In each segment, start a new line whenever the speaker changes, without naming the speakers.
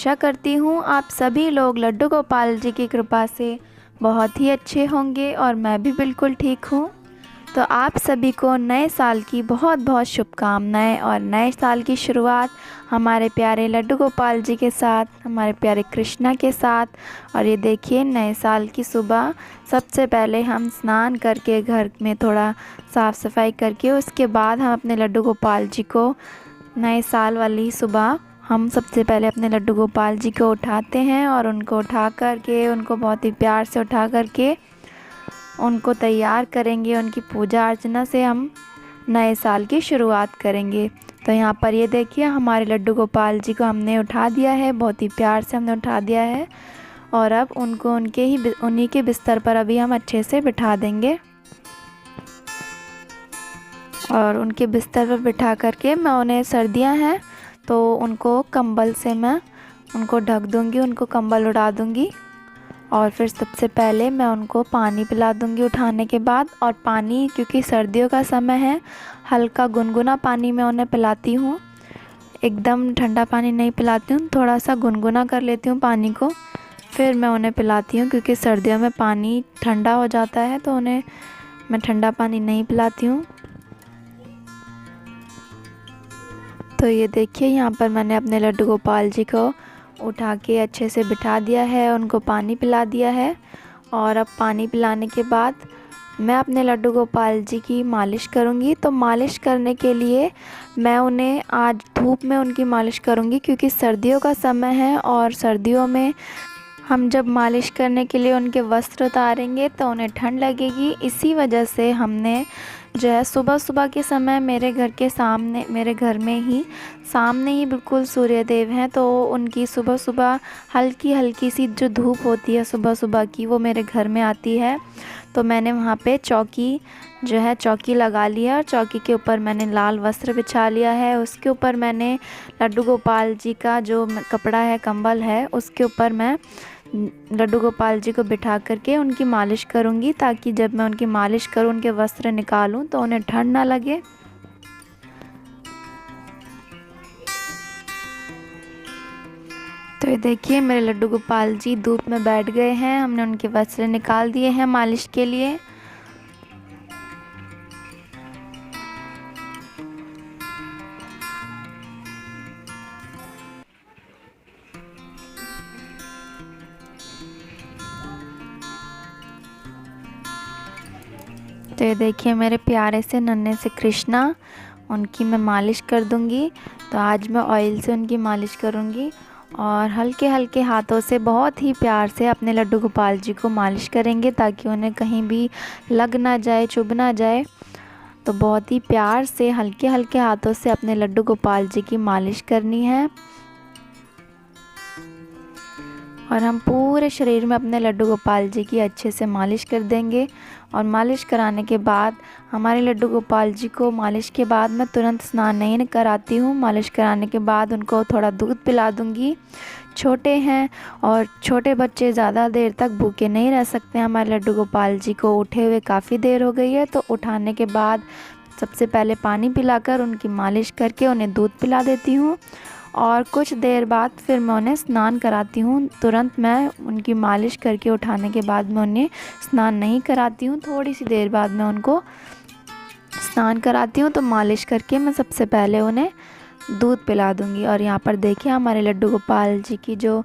आशा करती हूँ आप सभी लोग लड्डू गोपाल जी की कृपा से बहुत ही अच्छे होंगे और मैं भी बिल्कुल ठीक हूँ। तो आप सभी को नए साल की बहुत बहुत शुभकामनाएं और नए साल की शुरुआत हमारे प्यारे लड्डू गोपाल जी के साथ, हमारे प्यारे कृष्णा के साथ। और ये देखिए नए साल की सुबह सबसे पहले हम स्नान करके घर में थोड़ा साफ़ सफाई करके उसके बाद हम अपने लड्डू गोपाल जी को नए साल वाली सुबह हम सबसे पहले अपने लड्डू गोपाल जी को उठाते हैं और उनको उठा करके उनको बहुत ही प्यार से उठा करके उनको तैयार करेंगे। उनकी पूजा अर्चना से हम नए साल की शुरुआत करेंगे। तो यहाँ पर ये देखिए हमारे लड्डू गोपाल जी को हमने उठा दिया है, बहुत ही प्यार से हमने उठा दिया है। और अब उनको उन्हीं के बिस्तर पर अभी हम अच्छे से बिठा देंगे। और उनके बिस्तर पर बिठा करके मैं उन्हें सर्दियाँ हैं तो उनको कंबल से मैं उनको ढक दूँगी, उनको कंबल उड़ा दूँगी। और फिर सबसे पहले मैं उनको पानी पिला दूँगी उठाने के बाद। और पानी क्योंकि सर्दियों का समय है, हल्का गुनगुना पानी मैं उन्हें पिलाती हूँ, एकदम ठंडा पानी नहीं पिलाती हूँ, थोड़ा सा गुनगुना कर लेती हूँ पानी को, फिर मैं उन्हें पिलाती हूँ। क्योंकि सर्दियों में पानी ठंडा हो जाता है तो उन्हें मैं ठंडा पानी नहीं पिलाती हूँ। तो ये देखिए यहाँ पर मैंने अपने लड्डू गोपाल जी को उठा के अच्छे से बिठा दिया है, उनको पानी पिला दिया है। और अब पानी पिलाने के बाद मैं अपने लड्डू गोपाल जी की मालिश करूँगी। तो मालिश करने के लिए मैं उन्हें आज धूप में उनकी मालिश करूँगी, क्योंकि सर्दियों का समय है और सर्दियों में हम जब मालिश करने के लिए उनके वस्त्र उतारेंगे तो उन्हें ठंड लगेगी। इसी वजह से हमने जो है सुबह सुबह के समय मेरे घर में ही सामने ही बिल्कुल सूर्यदेव हैं, तो उनकी सुबह सुबह हल्की हल्की सी जो धूप होती है सुबह सुबह की वो मेरे घर में आती है। तो मैंने वहाँ पे चौकी लगा लिया और चौकी के ऊपर मैंने लाल वस्त्र बिछा लिया है। उसके ऊपर मैंने लड्डू गोपाल जी का जो कपड़ा है, कंबल है, उसके ऊपर मैं लड्डू गोपाल जी को बिठा करके उनकी मालिश करूँगी, ताकि जब मैं उनकी मालिश करूँ, उनके वस्त्र निकालूँ तो उन्हें ठंड ना लगे। तो ये देखिए मेरे लड्डू गोपाल जी धूप में बैठ गए हैं, हमने उनके वस्त्र निकाल दिए हैं मालिश के लिए। तो ये देखिए मेरे प्यारे से नन्हे से कृष्णा, उनकी मैं मालिश कर दूंगी। तो आज मैं ऑयल से उनकी मालिश करूंगी और हल्के हल्के हाथों से बहुत ही प्यार से अपने लड्डू गोपाल जी को मालिश करेंगे, ताकि उन्हें कहीं भी लग ना जाए, चुभ ना जाए। तो बहुत ही प्यार से हल्के हल्के हाथों से अपने लड्डू गोपाल जी की मालिश करनी है। और हम पूरे शरीर में अपने लड्डू गोपाल जी की अच्छे से मालिश कर देंगे। और मालिश कराने के बाद हमारे लड्डू गोपाल जी को मालिश के बाद मैं तुरंत स्नान नहीं कराती हूँ। मालिश कराने के बाद उनको थोड़ा दूध पिला दूँगी। छोटे हैं और छोटे बच्चे ज़्यादा देर तक भूखे नहीं रह सकते। हमारे लड्डू गोपाल जी को उठे हुए काफ़ी देर हो गई है, तो उठाने के बाद सबसे पहले पानी पिलाकर उनकी मालिश करके उन्हें दूध पिला देती हूँ। और कुछ देर बाद फिर मैं उन्हें स्नान कराती हूँ। तुरंत मैं उनकी मालिश करके उठाने के बाद मैं उन्हें स्नान नहीं कराती हूँ, थोड़ी सी देर बाद मैं उनको स्नान कराती हूँ। तो मालिश करके मैं सबसे पहले उन्हें दूध पिला दूँगी। और यहाँ पर देखिए हमारे लड्डू गोपाल जी की जो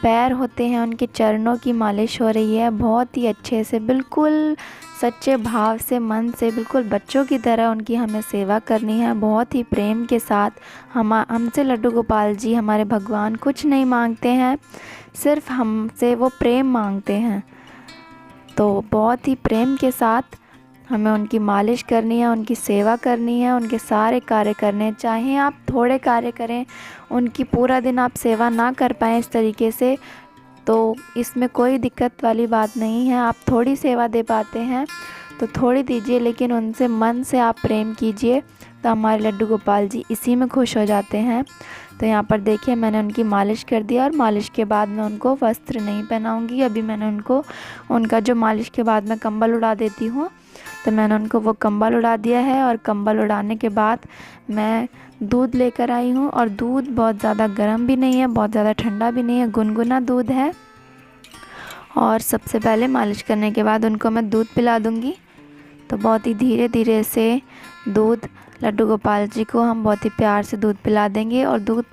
पैर होते हैं, उनके चरणों की मालिश हो रही है बहुत ही अच्छे से, बिल्कुल सच्चे भाव से, मन से, बिल्कुल बच्चों की तरह उनकी हमें सेवा करनी है, बहुत ही प्रेम के साथ। हमसे लड्डू गोपाल जी, हमारे भगवान, कुछ नहीं मांगते हैं, सिर्फ हमसे वो प्रेम मांगते हैं। तो बहुत ही प्रेम के साथ हमें उनकी मालिश करनी है, उनकी सेवा करनी है, उनके सारे कार्य करने, चाहे आप थोड़े कार्य करें, उनकी पूरा दिन आप सेवा ना कर पाएँ इस तरीके से, तो इसमें कोई दिक्कत वाली बात नहीं है। आप थोड़ी सेवा दे पाते हैं तो थोड़ी दीजिए, लेकिन उनसे मन से आप प्रेम कीजिए, तो हमारे लड्डू गोपाल जी इसी में खुश हो जाते हैं। तो यहाँ पर देखिए मैंने उनकी मालिश कर दिया और मालिश के बाद मैं उनको वस्त्र नहीं पहनाऊँगी। अभी मैंने उनका जो मालिश के बाद मैं कंबल उड़ा देती हूँ, तो मैंने उनको वो कंबल उड़ा दिया है। और कंबल उड़ाने के बाद मैं दूध लेकर आई हूँ और दूध बहुत ज़्यादा गर्म भी नहीं है, बहुत ज़्यादा ठंडा भी नहीं है, गुनगुना दूध है। और सबसे पहले मालिश करने के बाद उनको मैं दूध पिला दूँगी। तो बहुत ही धीरे धीरे से दूध लड्डू गोपाल जी को हम बहुत ही प्यार से दूध पिला देंगे और दूध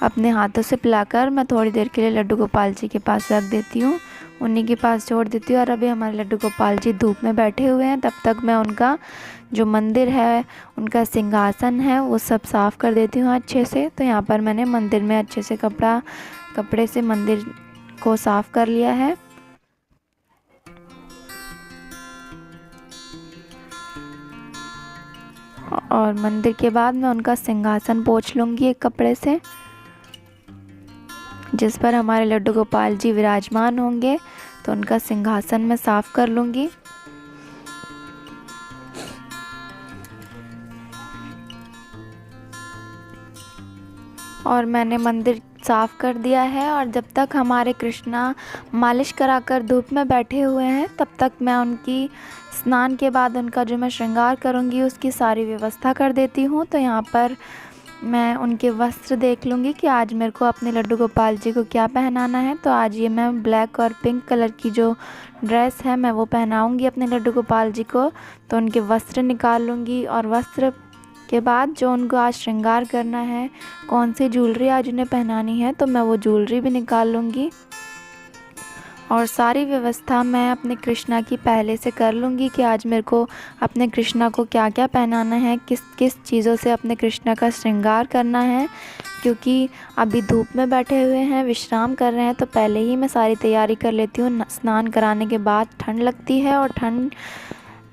अपने हाथों से पिलाकर मैं थोड़ी देर के लिए लड्डू गोपाल जी के पास रख देती हूँ, उन्हीं के पास छोड़ देती हूँ। और अभी हमारे लड्डू गोपाल जी धूप में बैठे हुए हैं, तब तक मैं उनका जो मंदिर है, उनका सिंहासन है, वो सब साफ़ कर देती हूँ अच्छे से। तो यहाँ पर मैंने मंदिर में अच्छे से कपड़े से मंदिर को साफ़ कर लिया है। और मंदिर के बाद मैं उनका सिंहासन पोंछ लूँगी एक कपड़े से, जिस पर हमारे लड्डू गोपाल जी विराजमान होंगे। तो उनका सिंहासन मैं साफ़ कर लूँगी। और मैंने मंदिर साफ़ कर दिया है। और जब तक हमारे कृष्णा मालिश कराकर धूप में बैठे हुए हैं, तब तक मैं उनकी स्नान के बाद उनका जो मैं श्रृंगार करूँगी उसकी सारी व्यवस्था कर देती हूँ। तो यहाँ पर मैं उनके वस्त्र देख लूँगी कि आज मेरे को अपने लड्डू गोपाल जी को क्या पहनाना है। तो आज ये मैं ब्लैक और पिंक कलर की जो ड्रेस है मैं वो पहनाऊँगी अपने लड्डू गोपाल जी को। तो उनके वस्त्र निकाल लूँगी और वस्त्र के बाद जो उनको आज श्रृंगार करना है, कौन सी ज्वेलरी आज उन्हें पहनानी है, तो मैं वो ज्वेलरी भी निकाल लूँगी। और सारी व्यवस्था मैं अपने कृष्णा की पहले से कर लूँगी कि आज मेरे को अपने कृष्णा को क्या क्या पहनाना है, किस किस चीज़ों से अपने कृष्णा का श्रृंगार करना है। क्योंकि अभी धूप में बैठे हुए हैं, विश्राम कर रहे हैं, तो पहले ही मैं सारी तैयारी कर लेती हूँ। स्नान कराने के बाद ठंड लगती है और ठंड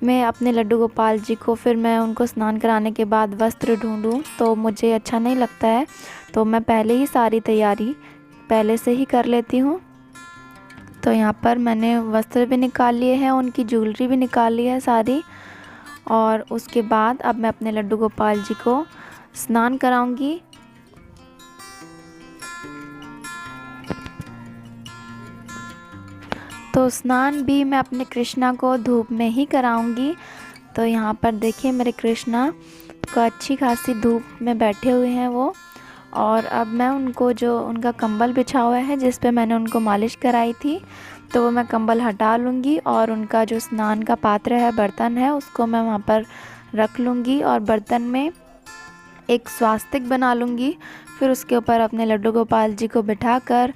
में अपने लड्डू गोपाल जी को फिर मैं उनको स्नान कराने के बाद वस्त्र ढूंढूं तो मुझे अच्छा नहीं लगता है। तो मैं पहले ही सारी तैयारी पहले से ही कर लेती हूँ। तो यहाँ पर मैंने वस्त्र भी निकाल लिए हैं, उनकी ज्वेलरी भी निकाल ली है सारी। और उसके बाद अब मैं अपने लड्डू गोपाल जी को स्नान कराऊंगी। तो स्नान भी मैं अपने कृष्णा को धूप में ही कराऊंगी। तो यहाँ पर देखिए मेरे कृष्णा को अच्छी खासी धूप में बैठे हुए हैं वो। और अब मैं उनको जो उनका कंबल बिछा हुआ है जिस पे मैंने उनको मालिश कराई थी, तो वो मैं कंबल हटा लूँगी और उनका जो स्नान का पात्र है, बर्तन है, उसको मैं वहाँ पर रख लूँगी और बर्तन में एक स्वास्तिक बना लूँगी। फिर उसके ऊपर अपने लड्डू गोपाल जी को बिठाकर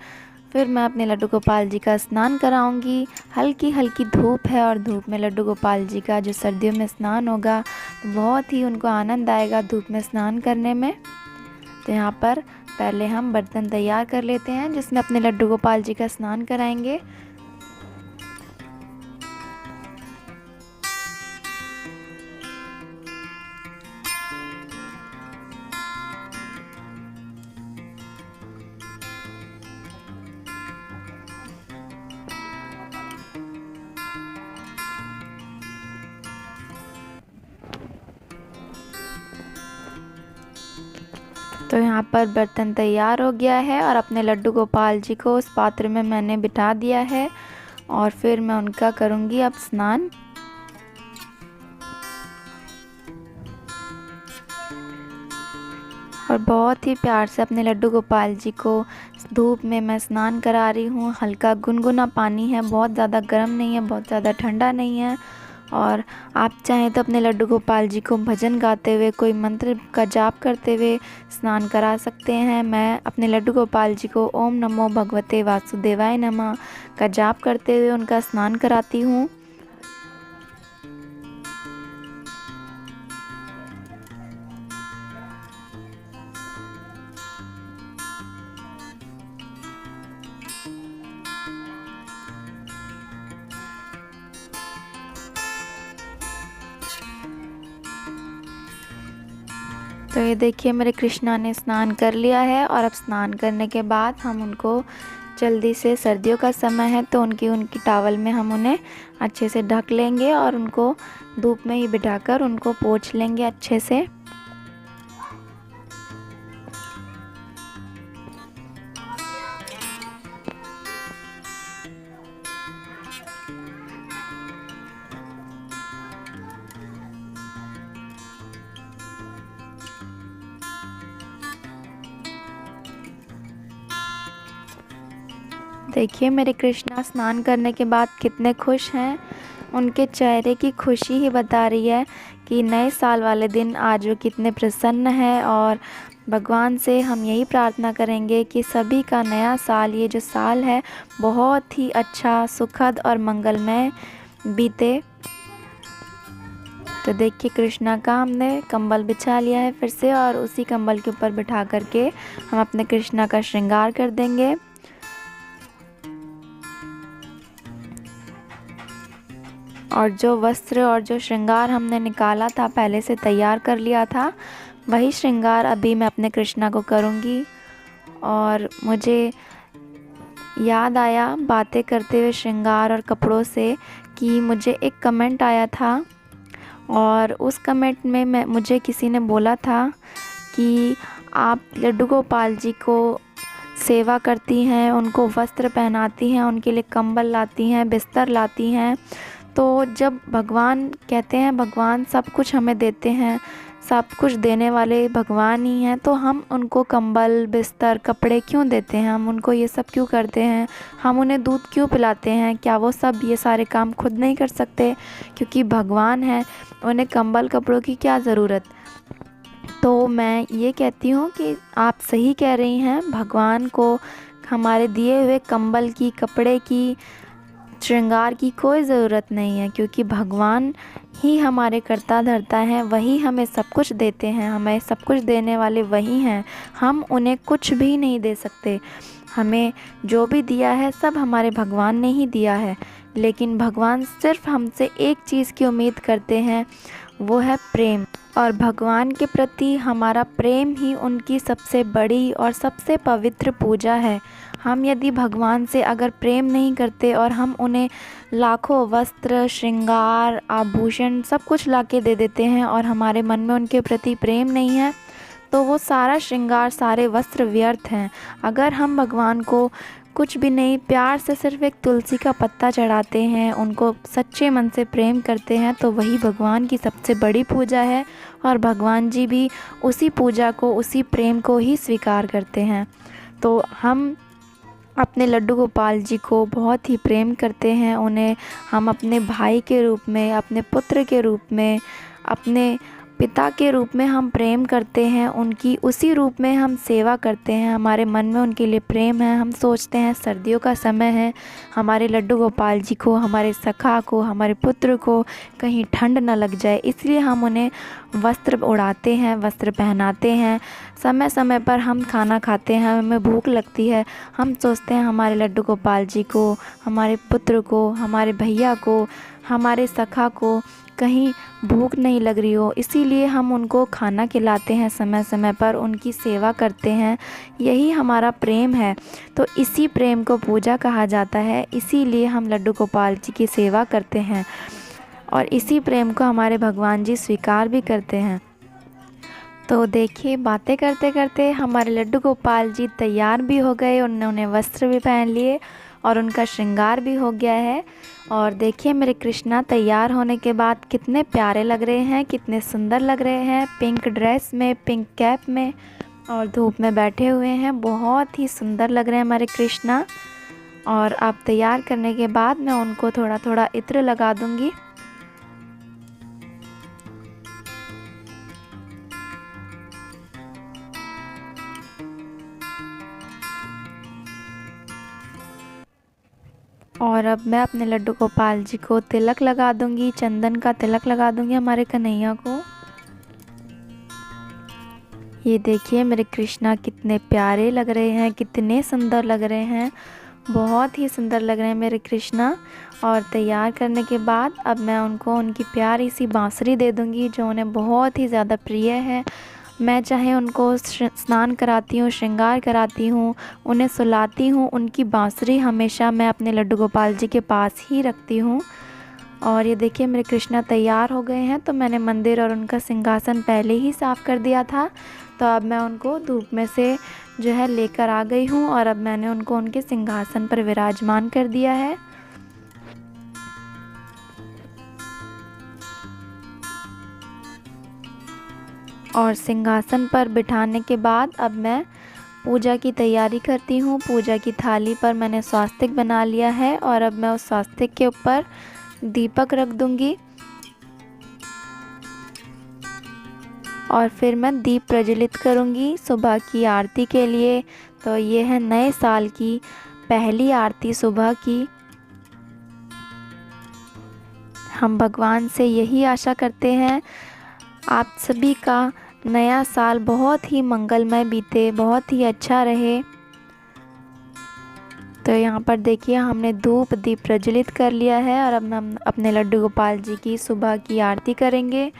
फिर मैं अपने लड्डू गोपाल जी का स्नान कराऊंगी। हल्की हल्की धूप है और धूप में लड्डू गोपाल जी का जो सर्दियों में स्नान होगा तो बहुत ही उनको आनंद आएगा धूप में स्नान करने में। तो यहाँ पर पहले हम बर्तन तैयार कर लेते हैं जिसमें अपने लड्डू गोपाल जी का स्नान कराएंगे। तो यहाँ पर बर्तन तैयार हो गया है और अपने लड्डू गोपाल जी को उस पात्र में मैंने बिठा दिया है और फिर मैं उनका करूँगी अब स्नान। और बहुत ही प्यार से अपने लड्डू गोपाल जी को धूप में मैं स्नान करा रही हूँ। हल्का गुनगुना पानी है, बहुत ज़्यादा गर्म नहीं है, बहुत ज़्यादा ठंडा नहीं है। और आप चाहें तो अपने लड्डू गोपाल जी को भजन गाते हुए, कोई मंत्र का जाप करते हुए स्नान करा सकते हैं। मैं अपने लड्डू गोपाल जी को ओम नमो भगवते वासुदेवाय नमः का जाप करते हुए उनका स्नान कराती हूँ। तो ये देखिए मेरे कृष्णा ने स्नान कर लिया है और अब स्नान करने के बाद हम उनको जल्दी से, सर्दियों का समय है तो उनकी टॉवल में हम उन्हें अच्छे से ढक लेंगे और उनको धूप में ही बिठाकर उनको पोंछ लेंगे अच्छे से। देखिए मेरे कृष्णा स्नान करने के बाद कितने खुश हैं। उनके चेहरे की खुशी ही बता रही है कि नए साल वाले दिन आज वो कितने प्रसन्न हैं। और भगवान से हम यही प्रार्थना करेंगे कि सभी का नया साल, ये जो साल है, बहुत ही अच्छा, सुखद और मंगलमय बीते। तो देखिए कृष्णा का हमने कंबल बिछा लिया है फिर से, और उसी कंबल के ऊपर बिठा करके हम अपने कृष्णा का श्रृंगार कर देंगे। और जो वस्त्र और जो श्रृंगार हमने निकाला था, पहले से तैयार कर लिया था, वही श्रृंगार अभी मैं अपने कृष्णा को करूँगी। और मुझे याद आया बातें करते हुए श्रृंगार और कपड़ों से कि मुझे एक कमेंट आया था, और उस कमेंट में मुझे किसी ने बोला था कि आप लड्डू गोपाल जी को सेवा करती हैं, उनको वस्त्र पहनाती हैं, उनके लिए कंबल लाती हैं, बिस्तर लाती हैं। तो जब भगवान कहते हैं, भगवान सब कुछ हमें देते हैं, सब कुछ देने वाले भगवान ही हैं, तो हम उनको कंबल, बिस्तर, कपड़े क्यों देते हैं? हम उनको ये सब क्यों करते हैं? हम उन्हें दूध क्यों पिलाते हैं? क्या वो सब ये सारे काम खुद नहीं कर सकते? क्योंकि भगवान है, उन्हें कंबल कपड़ों की क्या ज़रूरत। तो मैं ये कहती हूँ कि आप सही कह रही हैं, भगवान को हमारे दिए हुए कंबल की, कपड़े की, श्रृंगार की कोई ज़रूरत नहीं है, क्योंकि भगवान ही हमारे कर्ता धर्ता हैं, वही हमें सब कुछ देते हैं, हमें सब कुछ देने वाले वही हैं। हम उन्हें कुछ भी नहीं दे सकते। हमें जो भी दिया है सब हमारे भगवान ने ही दिया है, लेकिन भगवान सिर्फ हमसे एक चीज़ की उम्मीद करते हैं, वो है प्रेम। और भगवान के प्रति हमारा प्रेम ही उनकी सबसे बड़ी और सबसे पवित्र पूजा है। हम यदि भगवान से अगर प्रेम नहीं करते और हम उन्हें लाखों वस्त्र, श्रृंगार, आभूषण सब कुछ लाके दे देते हैं, और हमारे मन में उनके प्रति प्रेम नहीं है, तो वो सारा श्रृंगार, सारे वस्त्र व्यर्थ हैं। अगर हम भगवान को कुछ भी नहीं, प्यार से सिर्फ एक तुलसी का पत्ता चढ़ाते हैं, उनको सच्चे मन से प्रेम करते हैं, तो वही भगवान की सबसे बड़ी पूजा है। और भगवान जी भी उसी पूजा को, उसी प्रेम को ही स्वीकार करते हैं। तो हम अपने लड्डू गोपाल जी को बहुत ही प्रेम करते हैं। उन्हें हम अपने भाई के रूप में, अपने पुत्र के रूप में, अपने पिता के रूप में हम प्रेम करते हैं। उनकी उसी रूप में हम सेवा करते हैं। हमारे मन में उनके लिए प्रेम है। हम सोचते हैं सर्दियों का समय है, हमारे लड्डू गोपाल जी को, हमारे सखा को, हमारे पुत्र को कहीं ठंड न लग जाए, इसलिए हम उन्हें वस्त्र उड़ाते हैं, वस्त्र पहनाते हैं। समय समय पर हम खाना खाते हैं, हमें भूख लगती है, हम सोचते हैं हमारे लड्डू गोपाल जी को, हमारे पुत्र को, हमारे भैया को, हमारे सखा को कहीं भूख नहीं लग रही हो, इसीलिए हम उनको खाना खिलाते हैं, समय समय पर उनकी सेवा करते हैं। यही हमारा प्रेम है। तो इसी प्रेम को पूजा कहा जाता है, इसीलिए हम लड्डू गोपाल जी की सेवा करते हैं, और इसी प्रेम को हमारे भगवान जी स्वीकार भी करते हैं। तो देखिए बातें करते करते हमारे लड्डू गोपाल जी तैयार भी हो गए, उन्होंने वस्त्र भी पहन लिए और उनका श्रृंगार भी हो गया है। और देखिए मेरे कृष्णा तैयार होने के बाद कितने प्यारे लग रहे हैं, कितने सुंदर लग रहे हैं, पिंक ड्रेस में, पिंक कैप में, और धूप में बैठे हुए हैं। बहुत ही सुंदर लग रहे हैं हमारे कृष्णा। और अब तैयार करने के बाद मैं उनको थोड़ा थोड़ा इत्र लगा दूँगी। और अब मैं अपने लड्डू गोपाल जी को तिलक लगा दूंगी, चंदन का तिलक लगा दूंगी हमारे कन्हैया को। ये देखिए मेरे कृष्णा कितने प्यारे लग रहे हैं, कितने सुंदर लग रहे हैं, बहुत ही सुंदर लग रहे हैं मेरे कृष्णा। और तैयार करने के बाद अब मैं उनको उनकी प्यारी सी बांसुरी दे दूंगी, जो उन्हें बहुत ही ज़्यादा प्रिय है। मैं चाहे उनको स्नान कराती हूँ, श्रृंगार कराती हूँ, उन्हें सुलाती हूँ, उनकी बांसुरी हमेशा मैं अपने लड्डू गोपाल जी के पास ही रखती हूँ। और ये देखिए मेरे कृष्णा तैयार हो गए हैं। तो मैंने मंदिर और उनका सिंहासन पहले ही साफ़ कर दिया था, तो अब मैं उनको धूप में से जो है लेकर आ गई हूँ, और अब मैंने उनको उनके सिंहासन पर विराजमान कर दिया है। और सिंहासन पर बिठाने के बाद अब मैं पूजा की तैयारी करती हूँ। पूजा की थाली पर मैंने स्वास्तिक बना लिया है और अब मैं उस स्वास्तिक के ऊपर दीपक रख दूँगी और फिर मैं दीप प्रज्वलित करूँगी सुबह की आरती के लिए। तो ये है नए साल की पहली आरती सुबह की। हम भगवान से यही आशा करते हैं आप सभी का नया साल बहुत ही मंगलमय बीते, बहुत ही अच्छा रहे। तो यहाँ पर देखिए हमने धूप दीप प्रज्वलित कर लिया है और अब हम अपने लड्डू गोपाल जी की सुबह की आरती करेंगे।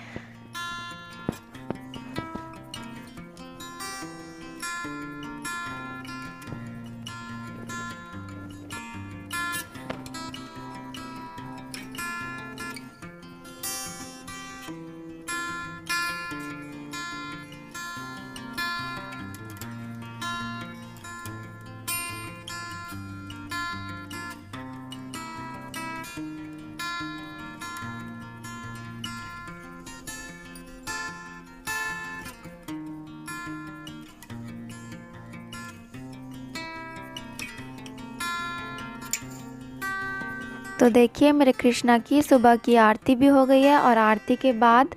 तो देखिए मेरे कृष्णा की सुबह की आरती भी हो गई है और आरती के बाद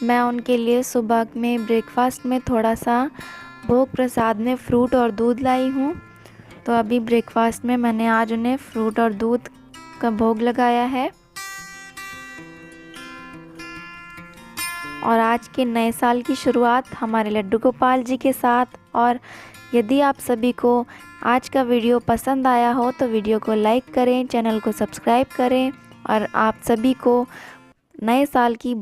मैं उनके लिए सुबह में ब्रेकफास्ट में थोड़ा सा भोग प्रसाद में फ्रूट और दूध लाई हूँ। तो अभी ब्रेकफास्ट में मैंने आज उन्हें फ्रूट और दूध का भोग लगाया है। और आज के नए साल की शुरुआत हमारे लड्डू गोपाल जी के साथ। और यदि आप सभी को आज का वीडियो पसंद आया हो तो वीडियो को लाइक करें, चैनल को सब्सक्राइब करें और आप सभी को नए साल की